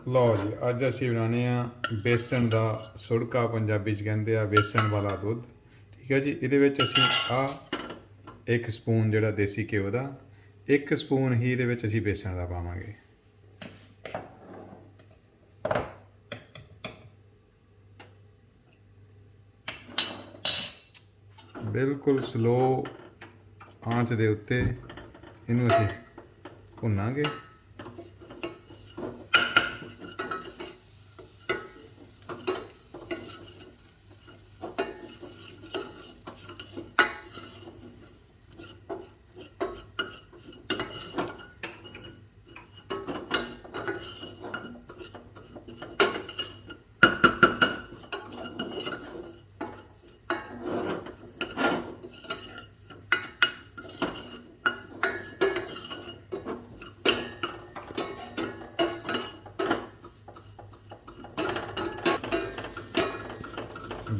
लो जी अज असी बनाने बेसन का सुड़का, पंजाबी कहते हैं बेसन वाला दुध। ठीक है जी। ये असी आ एक स्पून जोड़ा देसी घ्यो का, एक स्पून ही ये असी बेसन का पावे। बिल्कुल स्लो आंच के उत्ते इनू असी भुनांगे।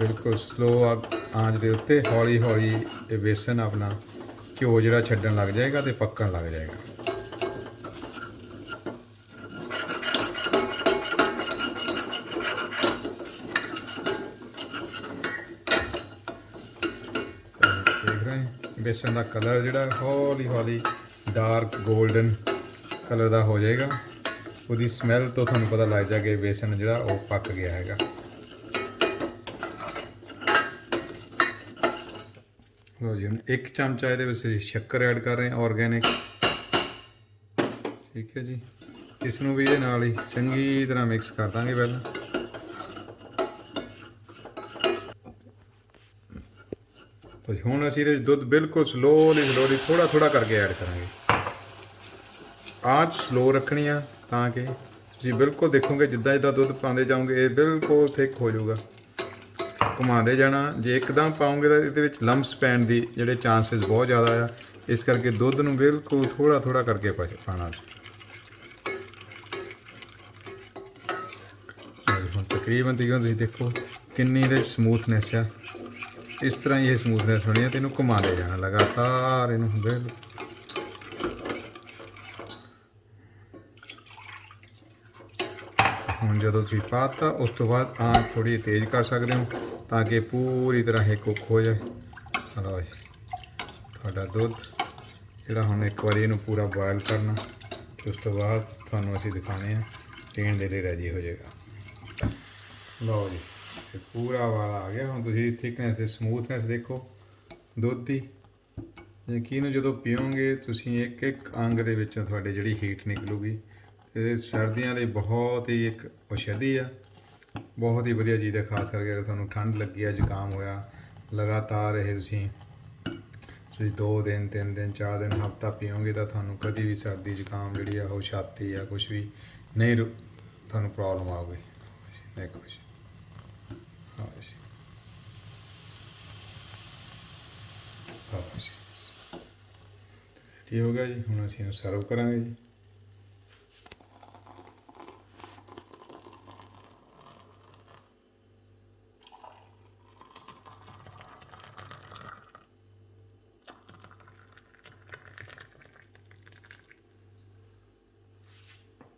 बिल्कुल स्लो आंच के उत्ते हौली हौली ये बेसन अपना घ्यो जो छड्डन लग जाएगा तो पकन लग जाएगा। देख रहे हैं बेसन का कलर जोड़ा हौली हौली डार्क गोल्डन कलर का हो जाएगा। उसकी स्मैल तो थोड़ा पता लग जाएगा कि बेसन जोड़ा वो पक गया है। लो जी हम एक चमचा ये शक्कर ऐड कर रहे हैं ऑर्गेनिक। ठीक है जी। इसनों भी ये नाल ही चंगी तरह मिक्स कर देंगे पहले। तो हुण असीं इहदे दुध बिल्कुल स्लोली थोड़ा थोड़ा करके ऐड करेंगे। आँच स्लो रखनी है ताकि तुसीं बिल्कुल देखोगे जिद्दां जिद्दां दुध पाते जाओगे ये बिल्कुल थिक हो जाऊगा। घुमाते जाना, जे एकदम पाओगे तो ये लंप्स पैन की जोड़े चांसिस बहुत ज़्यादा आ। इस करके दुध नूं बिल्कुल थोड़ा थोड़ा करके पाना। हम तकरीबन तुसीं देखो किन्नी इहदे समूथनैस आ। इस तरह ही ये समूथनैस होनी है तो इन्हूं घुमाते जाना लगातार इन्हूं बिल्कुल। हुण जदों तुसीं पाता उस तो बाद आँच थोड़ी तेज़ कर सकते हो ताकि पूरी तरह ये कुक हो जाए। लो जी तुहाडा दुध जिहड़ा हुण एक बारी इहनूं पूरा बॉयल करना, उस तो बाद तुहानूं असीं दिखाने पीण दे लई रेडी हो जाएगा। लो जी ये पूरा वाला आ गया। हुण तुसीं थिकनेस ते समूथनेस देखो दुध की। यकीन जो पीओगे तुसीं एक एक अंग दे विचों तुहाडे जिहड़ी हीट निकलूगी। तो सर्दियों लिए बहुत ही एक औषधि आ, बहुत ही वधिया चीज़ है। खास करके अगर तुहानूं ठंड लगी है, जुकाम होया, लगातार ये तुसीं 2 दिन 3 दिन 4 दिन हफ्ता पीओगे तो थानू कभी भी सर्दी जुकाम जी हो छाती या कुछ भी नहीं थानू प्रॉब्लम आऊगी। देखो जी हाँ जी हाँ जी रेडी हो गया जी। हुण असीं सर्व करांगे जी।